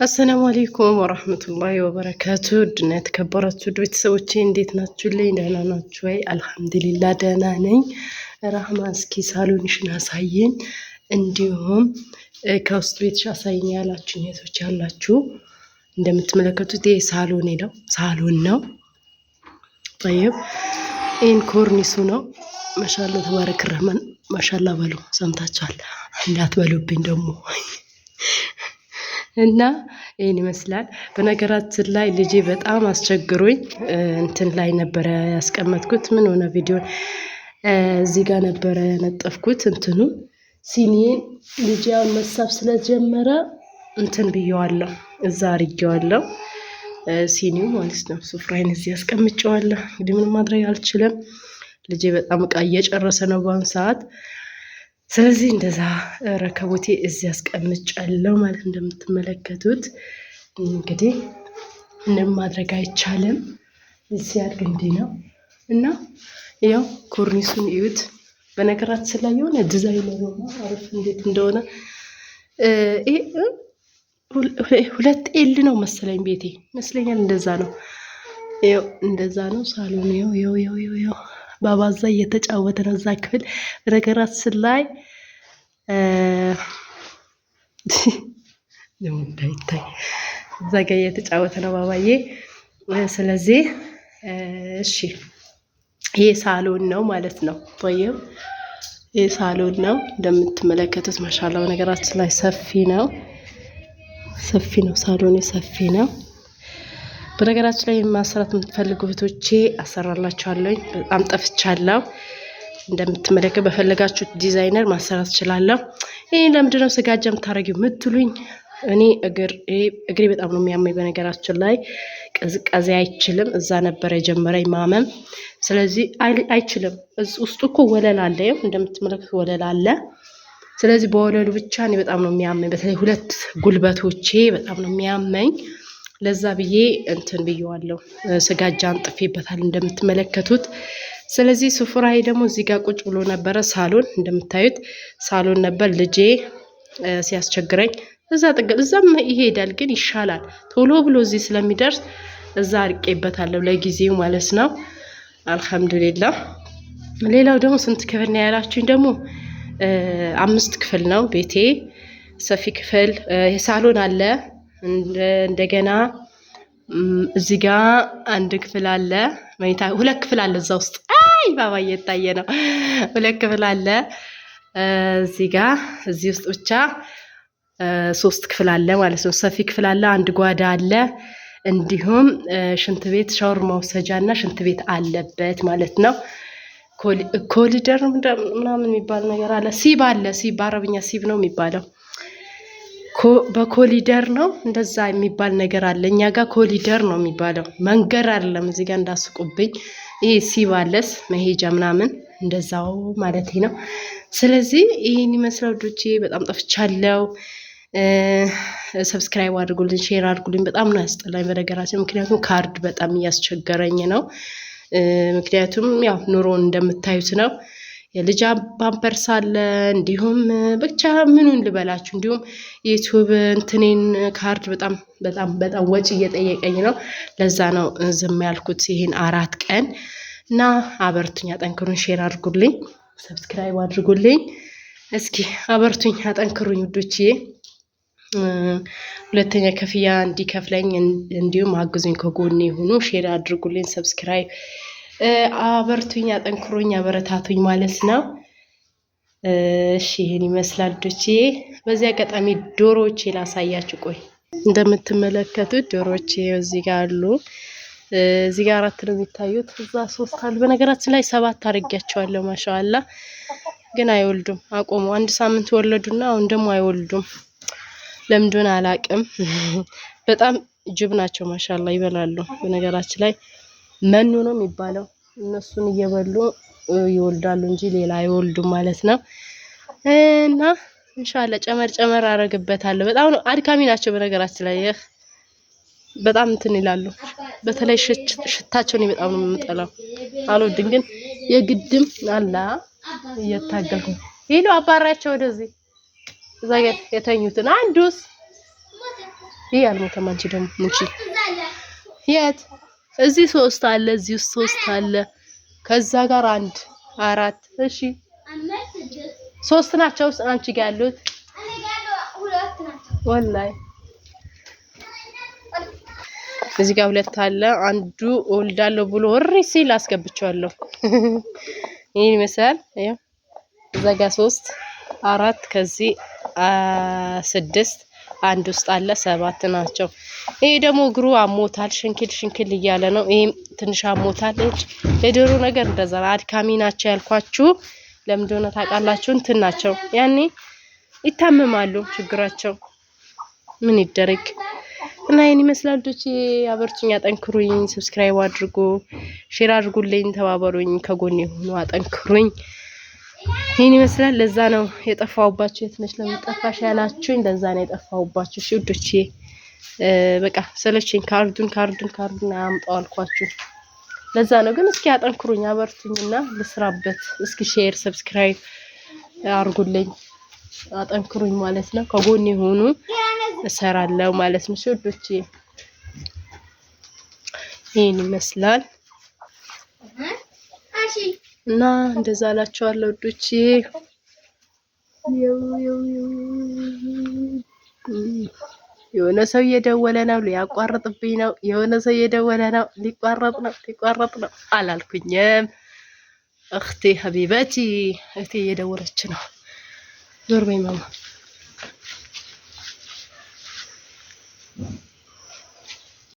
አሰላሙ አለይኩም ወራህመቱላሂ ወበረካቱ። ድና የተከበራችሁ ቤተሰቦቼ እንዴት ናችሁልኝ? ደህና ናችሁ ወይ? አልሐምዱሊላህ ደህና ነኝ። ራህማ እስኪ ሳሎንሽን አሳየን፣ እንዲሁም ከውስጥ ቤትሽ አሳየኝ ያላችሁ ኔቶች ያላችሁ እንደምትመለከቱት ይሄ ሳሎን ነው። طيب ይሄን ኮርኒሱ ነው። ማሻአላ ተባረክ ረህማን ማሻአላ በሉ። ሰምታችኋል እንዳትበሉብኝ ደግሞ እና ይሄን ይመስላል። በነገራችን ላይ ልጄ በጣም አስቸግሮኝ እንትን ላይ ነበር ያስቀመጥኩት። ምን ሆነ ቪዲዮ እዚህ ጋር ነበር ያነጠፍኩት እንትኑ ሲኒን። ልጄ አሁን መሳብ ስለጀመረ እንትን ብየዋለሁ፣ እዛ አርጌዋለሁ ሲኒው ማለት ነው። ሱፍራይን እዚህ አስቀምጬዋለሁ። እንግዲህ ምንም ማድረግ አልችልም። ልጄ በጣም እቃ እየጨረሰ ነው በአሁን ሰዓት። ስለዚህ እንደዛ ረከቦቴ እዚህ አስቀምጫለሁ ማለት እንደምትመለከቱት። እንግዲህ ምንም ማድረግ አይቻልም። እዚህ ያድርግ እንዲህ ነው እና ያው ኮርኒሱን እዩት። በነገራችን ላይ የሆነ ዲዛይነር ነው አሪፍ እንዴት እንደሆነ ሁለት ኤል ነው መሰለኝ ቤቴ መስለኛል። እንደዛ ነው ያው እንደዛ ነው ሳሎን ያው ባባዛ እየተጫወተ ነው እዛ ክፍል። በነገራችን ላይ እንዳይታይ እዛ ጋር እየተጫወተ ነው ባባዬ። ስለዚህ እሺ ይሄ ሳሎን ነው ማለት ነው። طيب ይሄ ሳሎን ነው እንደምትመለከቱት ማሻአላ። በነገራችን ላይ ሰፊ ነው ሳሎን ሰፊ ነው። በነገራችን ላይ ማሰራት የምትፈልጉ እህቶቼ አሰራላችኋለሁ። በጣም ጠፍቻለሁ። እንደምትመለከቱ በፈለጋችሁት ዲዛይነር ማሰራት እችላለሁ። ይሄ ለምንድነው ስጋጃ የምታረጊው የምትሉኝ፣ እኔ እግሬ በጣም ነው የሚያመኝ። በነገራችን ላይ ቅዝቃዜ አይችልም። እዛ ነበር የጀመረኝ ማመም። ስለዚህ አይችልም። ውስጡ እኮ ወለል አለ፣ እንደምትመለከቱ ወለል አለ። ስለዚህ በወለሉ ብቻ እኔ በጣም ነው የሚያመኝ። በተለይ ሁለት ጉልበቶቼ በጣም ነው የሚያመኝ። ለዛ ብዬ እንትን ብየዋለሁ፣ ስጋጃ አንጥፌበታል እንደምትመለከቱት። ስለዚህ ሱፍራዬ ደግሞ እዚህ ጋር ቁጭ ብሎ ነበረ። ሳሎን እንደምታዩት ሳሎን ነበር። ልጄ ሲያስቸግረኝ እዛ ጥግል እዛም ይሄዳል፣ ግን ይሻላል ቶሎ ብሎ እዚህ ስለሚደርስ እዛ አርቄበታለሁ ለጊዜው ማለት ነው። አልሐምዱሊላህ። ሌላው ደግሞ ስንት ክፍል ነው ያላችሁኝ? ደግሞ 5 ክፍል ነው ቤቴ፣ ሰፊ ክፍል። የሳሎን አለ እንደገና እዚህ ጋር አንድ ክፍል አለ፣ መኝታ 2 ክፍል አለ እዛ ውስጥ። አይ ባባ እየታየ ነው። 2 ክፍል አለ እዚህ ጋር፣ እዚህ ውስጥ ብቻ 3 ክፍል አለ ማለት ነው። ሰፊ ክፍል አለ፣ አንድ ጓዳ አለ፣ እንዲሁም ሽንት ቤት ሻወር መውሰጃና ሽንት ቤት አለበት ማለት ነው። ኮሊደር ምናምን የሚባል ነገር አለ። ሲብ አለ። ሲብ በአረብኛ ሲብ ነው የሚባለው። በኮሊደር ነው እንደዛ የሚባል ነገር አለ። እኛ ጋር ኮሊደር ነው የሚባለው፣ መንገር አይደለም። እዚህ ጋር እንዳስቁብኝ። ይሄ ሲባለስ መሄጃ ምናምን እንደዛው ማለት ነው። ስለዚህ ይሄን ይመስላል ዶቼ። በጣም ጠፍቻለሁ። ሰብስክራይብ አድርጉልኝ፣ ሼር አድርጉልኝ። በጣም ነው ያስጠላኝ በነገራችን፣ ምክንያቱም ካርድ በጣም እያስቸገረኝ ነው። ምክንያቱም ያው ኑሮን እንደምታዩት ነው። የልጅ ፓምፐርስ አለ፣ እንዲሁም ብቻ ምኑን ልበላችሁ። እንዲሁም ዩቲዩብ እንትኔን ካርድ በጣም ወጪ እየጠየቀኝ ነው። ለዛ ነው ዝም ያልኩት ይሄን 4 ቀን እና አበርቱኝ፣ አጠንክሩኝ፣ ሼር አድርጉልኝ፣ ሰብስክራይብ አድርጉልኝ። እስኪ አበርቱኝ፣ አጠንክሩኝ ውዶችዬ። ሁለተኛ ክፍያ እንዲከፍለኝ እንዲሁም አግዙኝ፣ ከጎኔ ሆኑ፣ ሼር አድርጉልኝ፣ ሰብስክራይብ አበርቱኝ፣ አጠንክሩኝ፣ አበረታቱኝ ማለት ነው። እሺ ይሄን ይመስላል ዶቼ። በዚህ አጋጣሚ ዶሮዎቼ ላሳያችሁ። ቆይ እንደምትመለከቱት ዶሮዎቼ እዚህ ጋር አሉ። እዚህ ጋር 4 ነው የሚታዩት፣ እዛ 3 አሉ። በነገራችን ላይ 7 አድርጌያቸዋለሁ። ማሻአላ ግን አይወልዱም፣ አቆሙ። 1 ሳምንት ወለዱና አሁን ደግሞ አይወልዱም። ለምንድን አላቅም። በጣም ጅብ ናቸው። ማሻአላ ይበላሉ። በነገራችን ላይ መኑ ነው የሚባለው። እነሱን እየበሉ ይወልዳሉ እንጂ ሌላ አይወልዱም ማለት ነው። እና ኢንሻአላ ጨመር አረግበታለሁ። በጣም ነው አድካሚ ናቸው በነገራችን ላይ በጣም እንትን ይላሉ። በተለይ ሽታቸው ነው በጣም ነው የምጠላው። አልወድም፣ ግን የግድም አላ እየታገልኩ ሄሎ አባራቸው ወደዚህ እዛ ጋር የተኙትን አንዱስ ይሄ አልሞተም። አንቺ ደግሞ ሙቺ የት እዚህ 3 አለ፣ እዚህ 3 አለ፣ ከዛ ጋር 1 4 እሺ 3 ናቸው አንቺ ጋር ያሉት ወላሂ እዚህ ጋር 2 አለ። አንዱ ወልዳለሁ ብሎ ወሪ ሲል አስገብቻለሁ። ይሄ ይመስላል። ያው እዛ ጋር 3 4 ከዚህ 6 አንድ ውስጥ አለ 7 ናቸው። ይሄ ደግሞ እግሩ አሞታል፣ ሽንክል እያለ ነው። ይሄም ትንሽ አሞታል። የዶሮ ነገር እንደዛ አድካሚ ናቸው ያልኳችሁ ለምን እንደሆነ ታውቃላችሁ? እንትን ናቸው ያኔ ይታመማሉ። ችግራቸው ምን ይደረግ እና ይሄን ይመስላል። ዶቼ አበርቱኝ፣ አጠንክሩኝ፣ ሰብስክራይብ አድርጉ፣ ሼር አድርጉልኝ፣ ተባበሩኝ፣ ከጎኔ ሁኑ፣ አጠንክሩኝ። ይሄን ይመስላል። ለዛ ነው የጠፋውባችሁ። የት ነሽ ለምን ጠፋሽ ያላችሁኝ ለዛ ነው የጠፋውባችሁ። እሺ ዶቼ በቃ ሰለቸኝ። ካርዱን አምጣው አልኳችሁ። ለዛ ነው። ግን እስኪ አጠንክሩኝ፣ አበርቱኝና ልስራበት። እስኪ ሼር ሰብስክራይብ አድርጉልኝ፣ አጠንክሩኝ ማለት ነው። ከጎኔ ሆኑ፣ እሰራለሁ ማለት ነው። ዶቼ ይሄን ይመስላል እና እንደዛ አላችኋለሁ ዶቼ። የሆነ ሰው እየደወለ ነው፣ ሊያቋርጥብኝ ነው። የሆነ ሰው እየደወለ ነው፣ ሊቋረጥ ነው አላልኩኝም። እህቴ ሀቢበቲ እህቴ እየደወለች ነው። ዞር በይ ማማ።